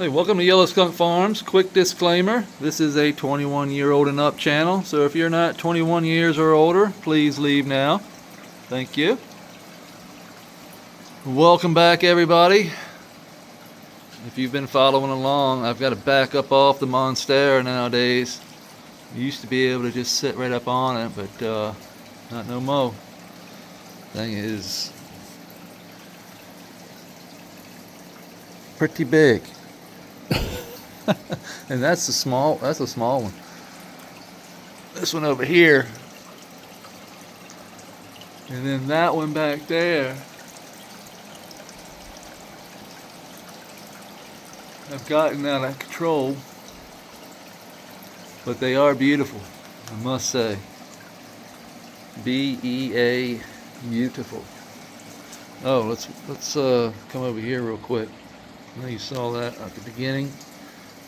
Hey, welcome to Yellow Skunk Farms. Quick disclaimer, this is a 21-year-old and up channel, so if you're not 21 years or older, please leave now. Thank you. Welcome back, everybody. If you've been following along, I've got to back up off the Monstera nowadays. You used to be able to just sit right up on it, but not no more. Thing is pretty big. And that's a small one. This one over here, and then that one back there. I've gotten out of control, but they are beautiful, I must say. B-E-A, beautiful. Oh, let's come over here real quick. I know you saw that at the beginning.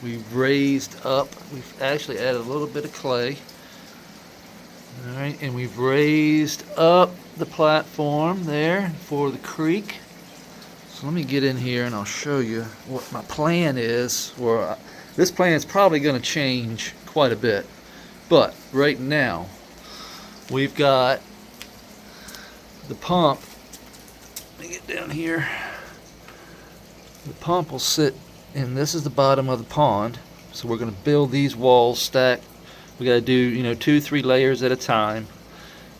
We've raised up, we've actually added a little bit of clay. Alright, and we've raised up the platform there for the creek. So let me get in here and I'll show you what my plan is. This plan is probably going to change quite a bit. But right now, we've got the pump. Let me get down here. The pump will sit, and this is the bottom of the pond. So we're going to build these walls stacked. We got to do 2-3 layers at a time.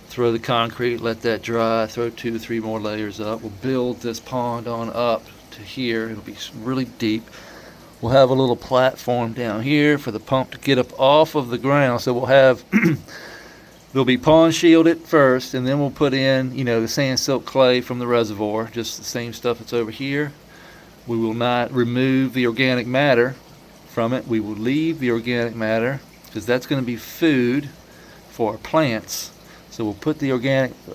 Throw the concrete, let that dry, throw 2-3 more layers up. We'll build this pond on up to here. It'll be really deep. We'll have a little platform down here for the pump to get up off of the ground. So we'll have they'll be pond shielded first, and then we'll put in the sand silk clay from the reservoir, just the same stuff that's over here. We will not remove the organic matter from it. We will leave the organic matter because that's going to be food for our plants. So we'll put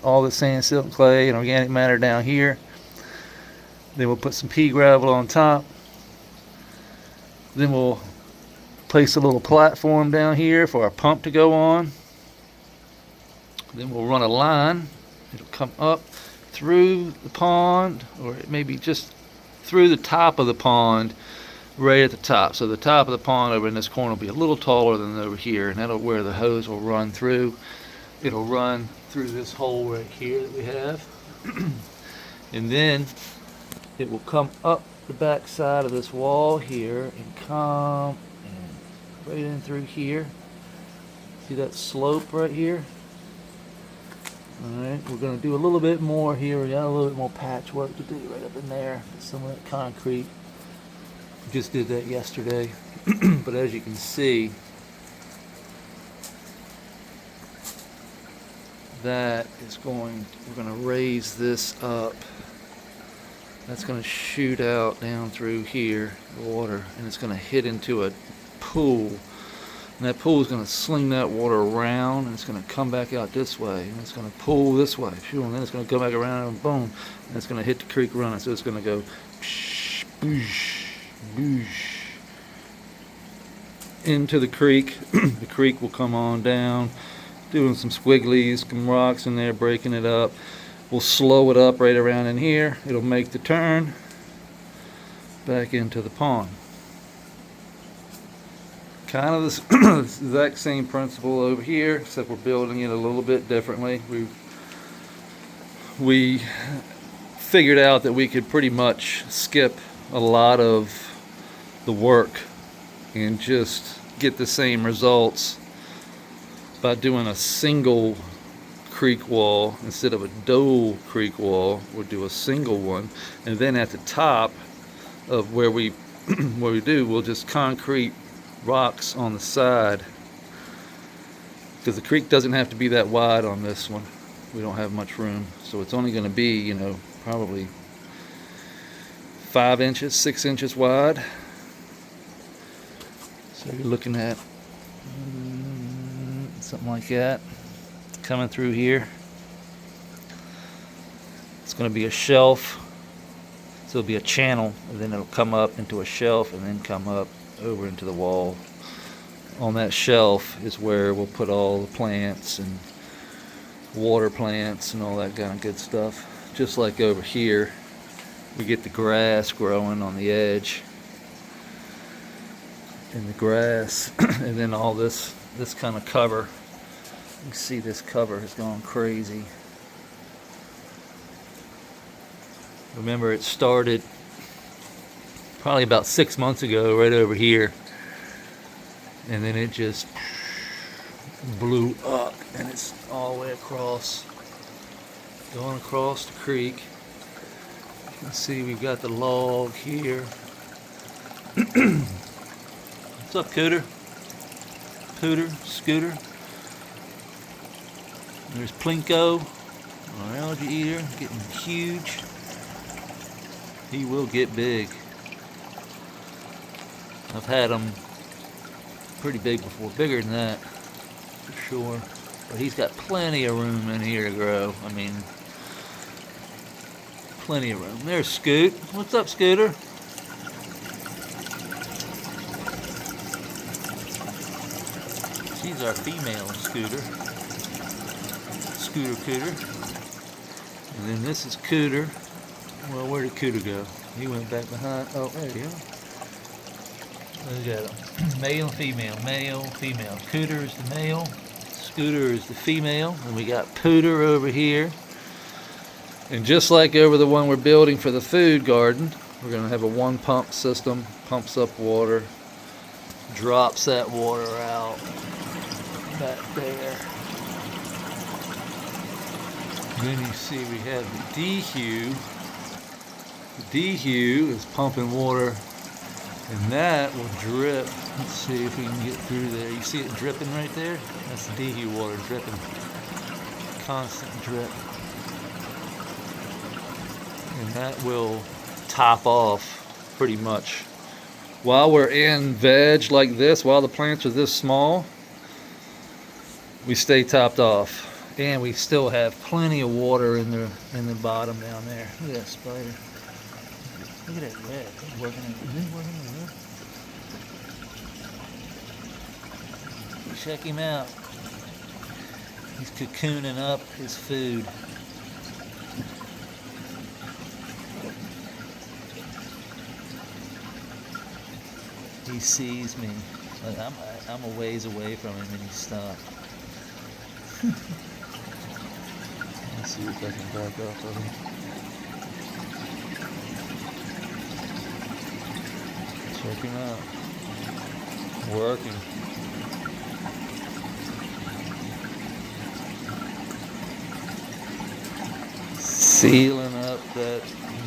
all the sand, silk, clay, and organic matter down here. Then we'll put some pea gravel on top. Then we'll place a little platform down here for our pump to go on. Then we'll run a line. It'll come up through the pond, or it may be just through the top of the pond, right at the top. So the top of the pond over in this corner will be a little taller than over here, and that'll where the hose will run through. It'll run through this hole right here that we have. And then it will come up the back side of this wall here and come and right in through here. See that slope right here? Alright, we're going to do a little bit more here. We got a little bit more patchwork to do right up in there. Some of that concrete. We just did that yesterday. But as you can see, we're going to raise this up. That's going to shoot out down through here, the water, and it's going to hit into a pool. And that pool is going to sling that water around, and it's going to come back out this way, and it's going to pull this way, and then it's going to go back around, and boom, and it's going to hit the creek running. So it's going to go boosh, boosh, boosh into the creek. The creek will come on down, doing some squigglies, some rocks in there, breaking it up. We'll slow it up right around in here. It'll make the turn back into the pond. Kind of the exact same principle over here, except we're building it a little bit differently. We figured out that we could pretty much skip a lot of the work and just get the same results by doing a single creek wall instead of a dual creek wall. We'll do a single one, and then at the top of where we we'll just concrete rocks on the side, because the creek doesn't have to be that wide on this one. We don't have much room, so it's only going to be probably 5 inches, 6 inches wide. So you're looking at something like that coming through here. It's going to be a shelf, so it'll be a channel, and then it'll come up into a shelf and then come up over into the wall. On that shelf is where we'll put all the plants and water plants and all that kind of good stuff. Just like over here, we get the grass growing on the edge. and the grass, and then all this kind of cover. You can see this cover has gone crazy. Remember, it started probably about 6 months ago right over here, and then it just blew up, and it's all the way across, going across the creek. You can see we've got the log here. What's up, Cooter? Scooter. There's Plinko, our algae eater, getting huge. He will get big. I've had him pretty big before, bigger than that, for sure. But he's got plenty of room in here to grow. I mean, plenty of room. There's Scoot. What's up, Scooter? She's our female Scooter. Cooter. And then this is Cooter. Well, where did Cooter go? He went back behind. Oh, there you go. Look at him. Male and female. Male, female. Cooter is the male. Scooter is the female. And we got Pooter over here. And just like over the one we're building for the food garden, we're going to have a one pump system. Pumps up water. Drops that water out. Back there. Then you see we have the dehue. The dehue is pumping water, and that will drip. Let's see if we can get through there. You see it dripping right there? That's the dehue water dripping. Constant drip. And that will top off pretty much. While we're in veg like this, while the plants are this small, we stay topped off. And we still have plenty of water in the bottom down there. Look at that spider. Look at that red. He's working in there. Check him out. He's cocooning up his food. He sees me. I'm a ways away from him and he stopped. Let's see if I can back off of him. Check him out. Working. Sealing up that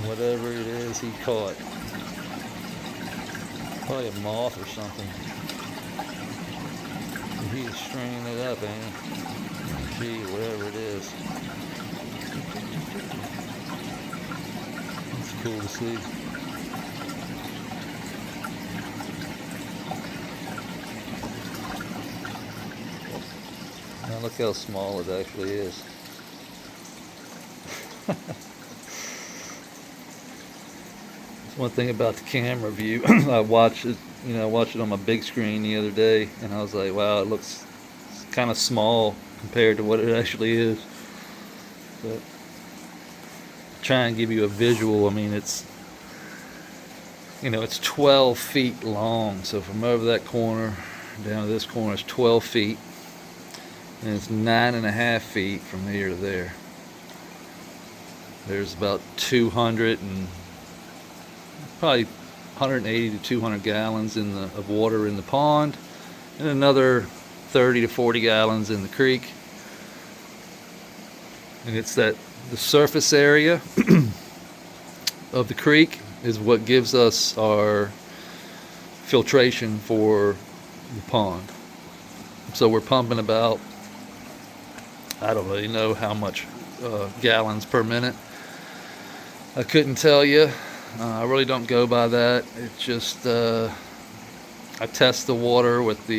whatever it is he caught. Probably a moth or something. He's stringing it up, man. Gee, whatever it is. It's cool to see. Now look how small it actually is. One thing about the camera view, I watched it, watched it on my big screen the other day, and I was like, wow, it looks kind of small compared to what it actually is. But try and give you a visual. I mean, it's 12 feet long. So from over that corner down to this corner is 12 feet, and it's 9.5 feet from here to there. There's about 200 and probably 180 to 200 gallons of water in the pond, and another 30 to 40 gallons in the creek. And it's the surface area of the creek is what gives us our filtration for the pond. So we're pumping about, I don't really know how much gallons per minute. I couldn't tell you. I really don't go by that. It's just I test the water with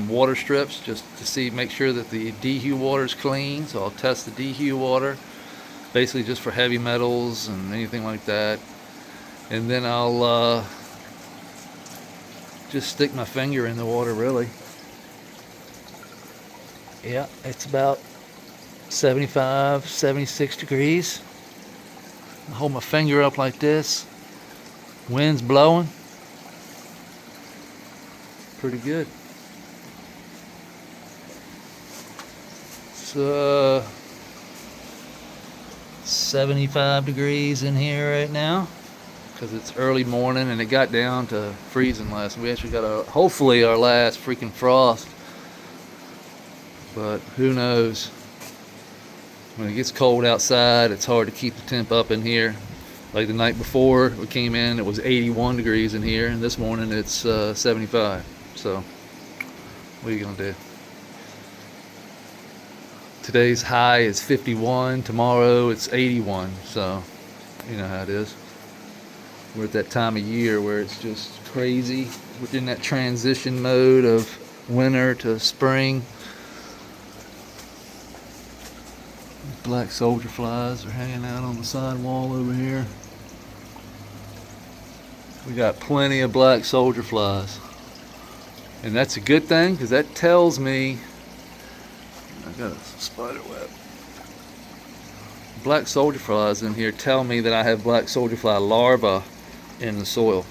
water strips just to make sure that the dehue water is clean. So I'll test the dehue water, basically just for heavy metals and anything like that. And then I'll just stick my finger in the water, really. Yeah, it's about 75, 76 degrees. I hold my finger up like this, Wind's blowing. Pretty good. It's 75 degrees in here right now because it's early morning and it got down to freezing last night. We actually got hopefully our last freaking frost, but who knows. When it gets cold outside, it's hard to keep the temp up in here. Like the night before we came in, it was 81 degrees in here, and this morning it's 75. So what are you gonna do? Today's high is 51, tomorrow it's 81, so you know how it is. We're at that time of year where it's just crazy. We're in that transition mode of winter to spring. Black soldier flies are hanging out on the side wall over here. We got plenty of black soldier flies. And that's a good thing because that tells me I got a spider web. Black soldier flies in here tell me that I have black soldier fly larvae in the soil.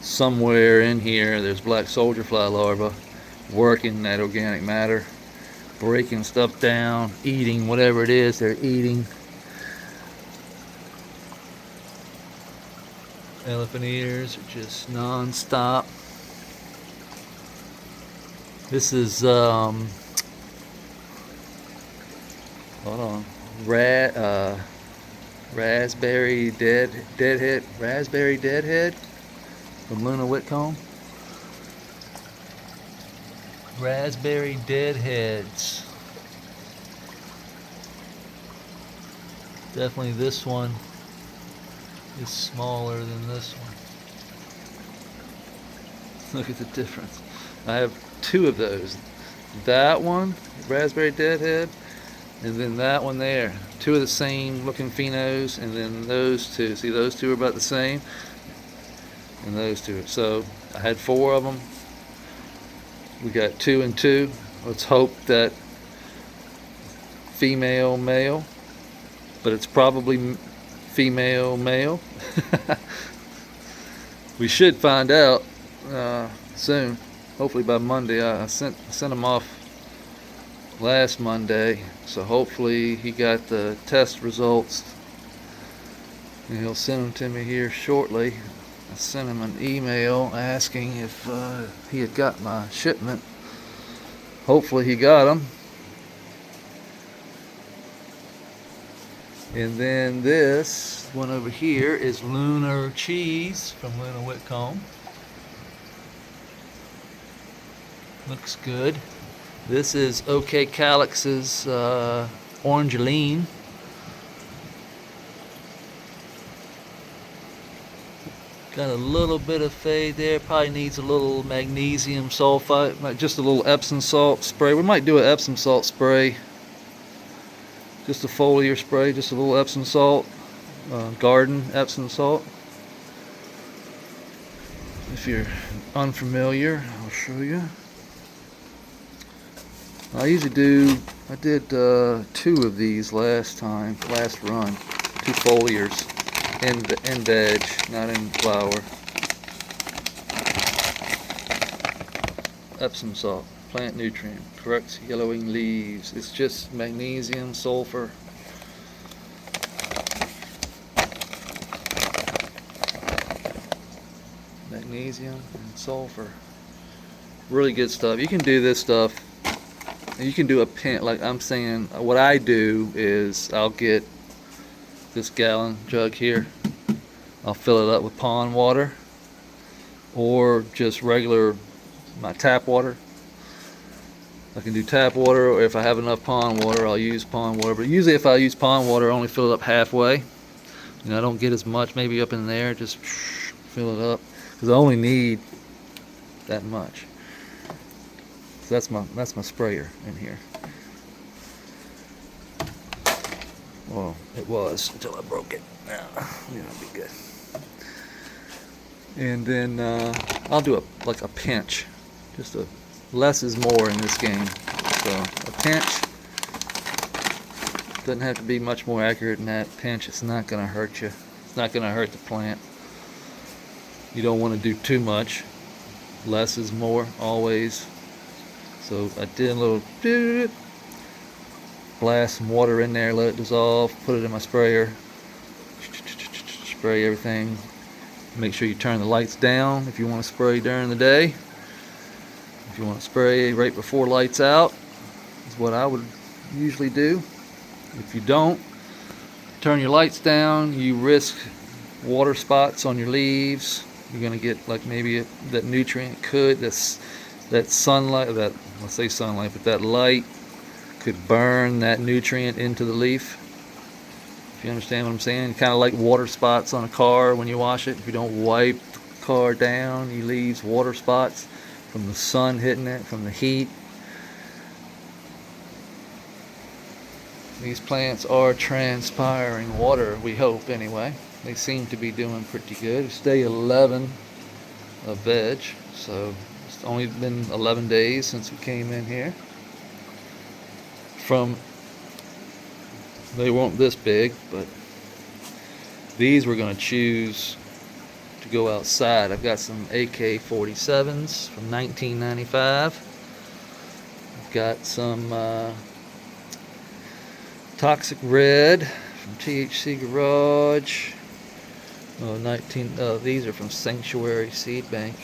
Somewhere in here there's black soldier fly larvae working that organic matter, breaking stuff down, eating whatever it is they're eating. Elephant eaters are just non-stop. This is hold on, raspberry deadhead from Luna Whitcomb. Raspberry deadheads. Definitely this one is smaller than this one. Look at the difference. I have two of those. That one, raspberry deadhead, and then that one there. Two of the same looking phenos, and then those two. See, those two are about the same, and those two. So I had four of them. We got 2 and 2. Let's hope that female male, but it's probably female male. We should find out soon. Hopefully by Monday. I sent him off last Monday, so hopefully he got the test results and he'll send them to me here shortly. I sent him an email asking if he had got my shipment. Hopefully he got them. And then this one over here is Lunar Cheese from Luna Whitcomb. Looks good. This is OK Calyx's Orangeline. Got a little bit of fade there. Probably needs a little magnesium sulfite, like just a little Epsom salt spray. We might do an Epsom salt spray. Just a foliar spray, just a little Epsom salt, garden Epsom salt. If you're unfamiliar, I'll show you. I did 2 of these last run, 2 foliars. In veg, not in flower. Epsom salt, plant nutrient, corrects yellowing leaves. It's just magnesium, sulfur. Magnesium and sulfur. Really good stuff. You can do this stuff. You can do a pint, like I'm saying. What I do is I'll get this gallon jug here. I'll fill it up with pond water or just regular my tap water. I can do tap water, or if I have enough pond water, I'll use pond water. But usually if I use pond water, I only fill it up halfway. You know, I don't get as much, maybe up in there, just fill it up. Because I only need that much. So that's my sprayer in here. Well, it was until I broke it. Now, it'll be good. And then I'll do like a pinch. Just less is more in this game. So a pinch doesn't have to be much more accurate than that. Pinch, it's not going to hurt you. It's not going to hurt the plant. You don't want to do too much. Less is more, always. So I did a little blast some water in there, let it dissolve, put it in my sprayer, spray everything. Make sure you turn the lights down if you want to spray during the day. If you want to spray right before lights out, is what I would usually do. If you don't, turn your lights down, you risk water spots on your leaves. You're going to get like maybe that nutrient that sunlight, let's say sunlight, but that light could burn that nutrient into the leaf. If you understand what I'm saying, kind of like water spots on a car when you wash it. If you don't wipe the car down, you leave water spots from the sun hitting it, from the heat. These plants are transpiring water, we hope anyway. They seem to be doing pretty good. It's day 11 of veg, so it's only been 11 days since we came in here. They weren't this big, but these we're going to choose to go outside. I've got some AK-47s from 1995. I've got some Toxic Red from THC Garage. These are from Sanctuary Seed Bank.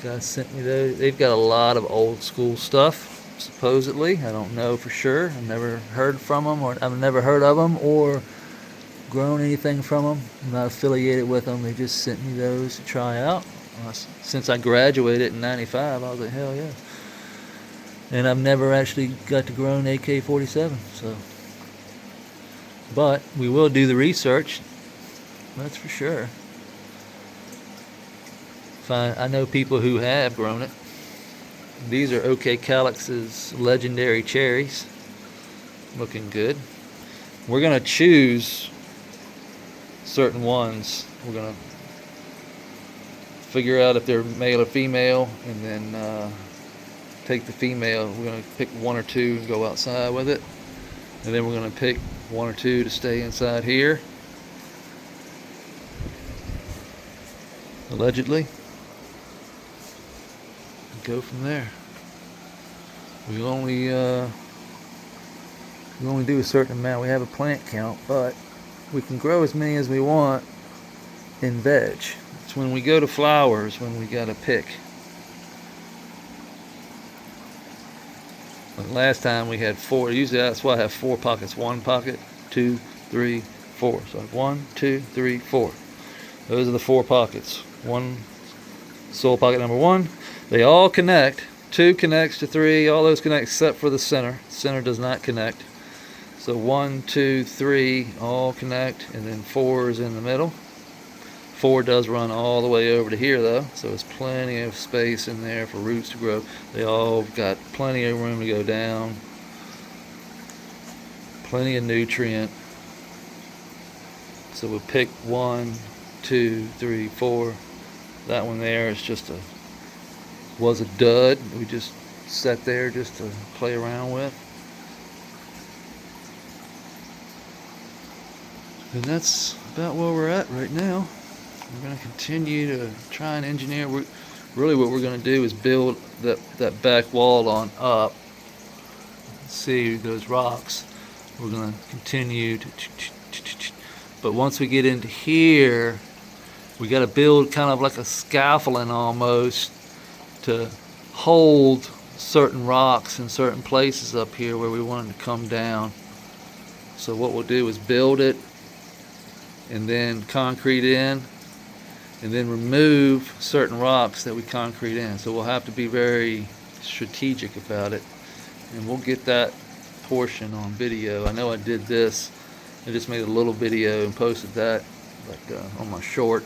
Guys sent me those. They've got a lot of old school stuff. Supposedly, I don't know for sure. I've never heard from them, or I've never heard of them, or grown anything from them. I'm not affiliated with them. They just sent me those to try out. Since I graduated in '95, I was like, hell yeah. And I've never actually got to grow an AK-47, so. But we will do the research. That's for sure. I know people who have grown it. These are OK Calix's legendary cherries. Looking good. We're going to choose certain ones. We're going to figure out if they're male or female, and then take the female. We're going to pick one or two and go outside with it. And then we're going to pick one or two to stay inside here. Allegedly. Go from there. We only do a certain amount. We have a plant count, but we can grow as many as we want in veg. It's when we go to flowers when we gotta pick. But last time we had 4. Usually that's why I have 4 pockets. 1 pocket, 2, 3, 4. So 1, 2, 3, 4. Those are the 4 pockets. One soil pocket number 1. They all connect. 2 connects to 3. All those connect except for the center. Center does not connect. So 1, 2, 3 all connect, and then 4 is in the middle. 4 does run all the way over to here though, so there's plenty of space in there for roots to grow. They all got plenty of room to go down. Plenty of nutrient. So we'll pick 1, 2, 3, 4. That one there is was a dud. We just sat there just to play around with. And that's about where we're at right now. We're going to continue to try and engineer. Really what we're going to do is build that back wall on up. See those rocks. We're going to continue to, but once we get into here, we got to build kind of like a scaffolding almost to hold certain rocks in certain places up here where we want them to come down. So what we'll do is build it and then concrete in, and then remove certain rocks that we concrete in. So we'll have to be very strategic about it, and we'll get that portion on video. I know I did this. I just made a little video and posted that, but on my short.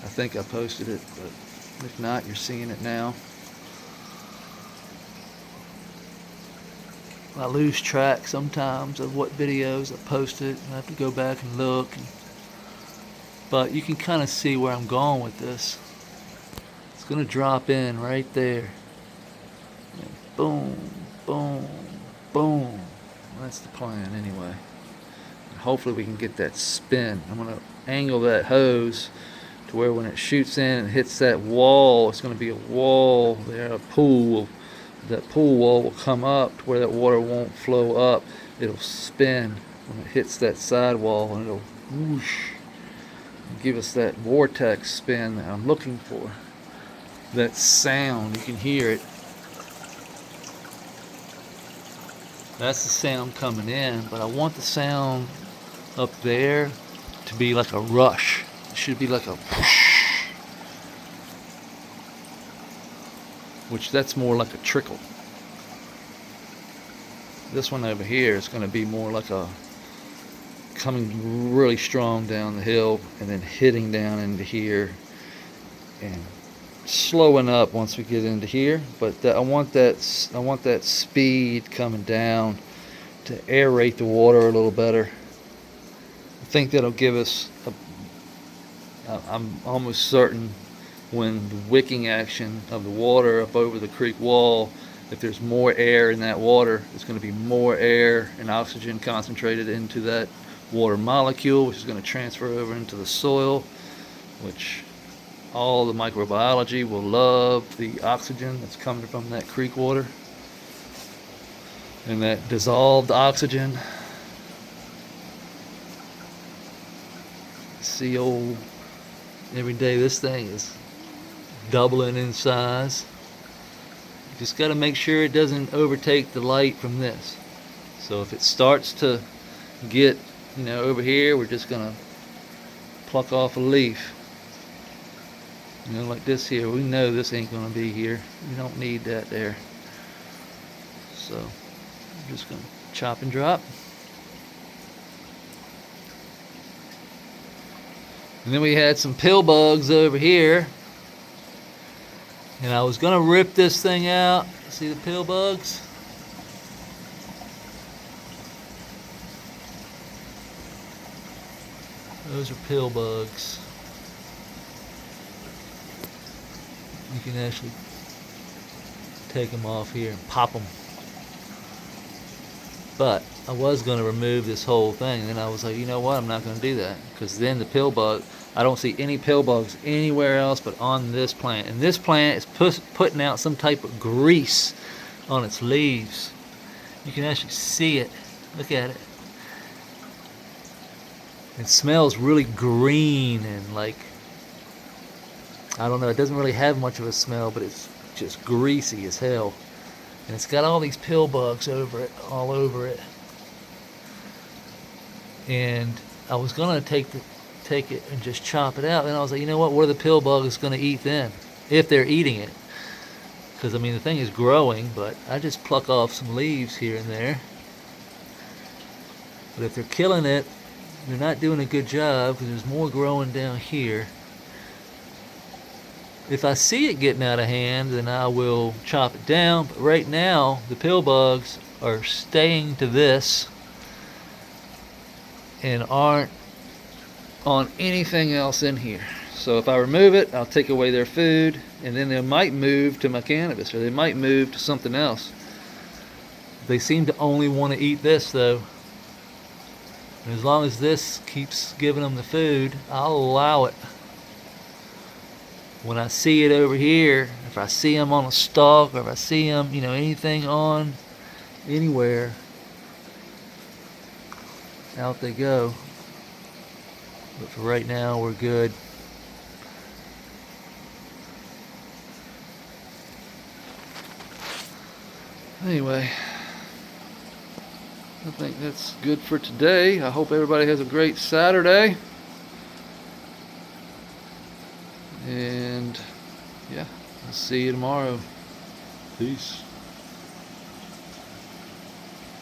I think I posted it, but if not, you're seeing it now. I lose track sometimes of what videos I posted. I have to go back and look. But you can kind of see where I'm going with this. It's going to drop in right there. And boom, boom, boom. That's the plan anyway. hopefully we can get that spin. I'm going to angle that hose to where when it shoots in and hits that wall, it's going to be a wall there, a pool. That pool wall will come up to where that water won't flow up. It'll spin when it hits that sidewall, and it'll whoosh and give us that vortex spin that I'm looking for. That sound, you can hear it. That's the sound coming in, but I want the sound up there to be like a rush. It should be like a whoosh, which that's more like a trickle. This one over here is going to be more like a coming really strong down the hill and then hitting down into here and slowing up once we get into here. But I want that speed coming down to aerate the water a little better. I think that'll give us I'm almost certain when the wicking action of the water up over the creek wall, if there's more air in that water, there's going to be more air and oxygen concentrated into that water molecule, which is going to transfer over into the soil, which all the microbiology will love the oxygen that's coming from that creek water. And that dissolved oxygen. See, old every day this thing is doubling in size. You just got to make sure it doesn't overtake the light from this. So if it starts to get, over here, we're just gonna pluck off a leaf. Like this here, we know this ain't gonna be here. We don't need that there. So I'm just gonna chop and drop. And then we had some pill bugs over here. And I was gonna rip this thing out. See the pill bugs? Those are pill bugs. You can actually take them off here and pop them. But I was going to remove this whole thing, and then I was like, you know what, I'm not going to do that, because then the pill bug, I don't see any pill bugs anywhere else but on this plant. And this plant is putting out some type of grease on its leaves. You can actually see it. Look at it. It smells really green and like, I don't know, it doesn't really have much of a smell, but it's just greasy as hell. And it's got all these pill bugs over it, all over it. And I was gonna take it and just chop it out. And I was like, you know what are the pill bugs gonna eat then? If they're eating it. Because I mean the thing is growing, but I just pluck off some leaves here and there. But if they're killing it, they're not doing a good job, because there's more growing down here. If I see it getting out of hand, then I will chop it down. But right now, the pill bugs are staying to this and aren't on anything else in here. So if I remove it, I'll take away their food, and then they might move to my cannabis, or they might move to something else. They seem to only want to eat this, though. And as long as this keeps giving them the food, I'll allow it. When I see it over here, if I see them on a stalk, or if I see them, anything on anywhere, out they go. But for right now, we're good. Anyway, I think that's good for today. I hope everybody has a great Saturday. And yeah, I'll see you tomorrow. Peace.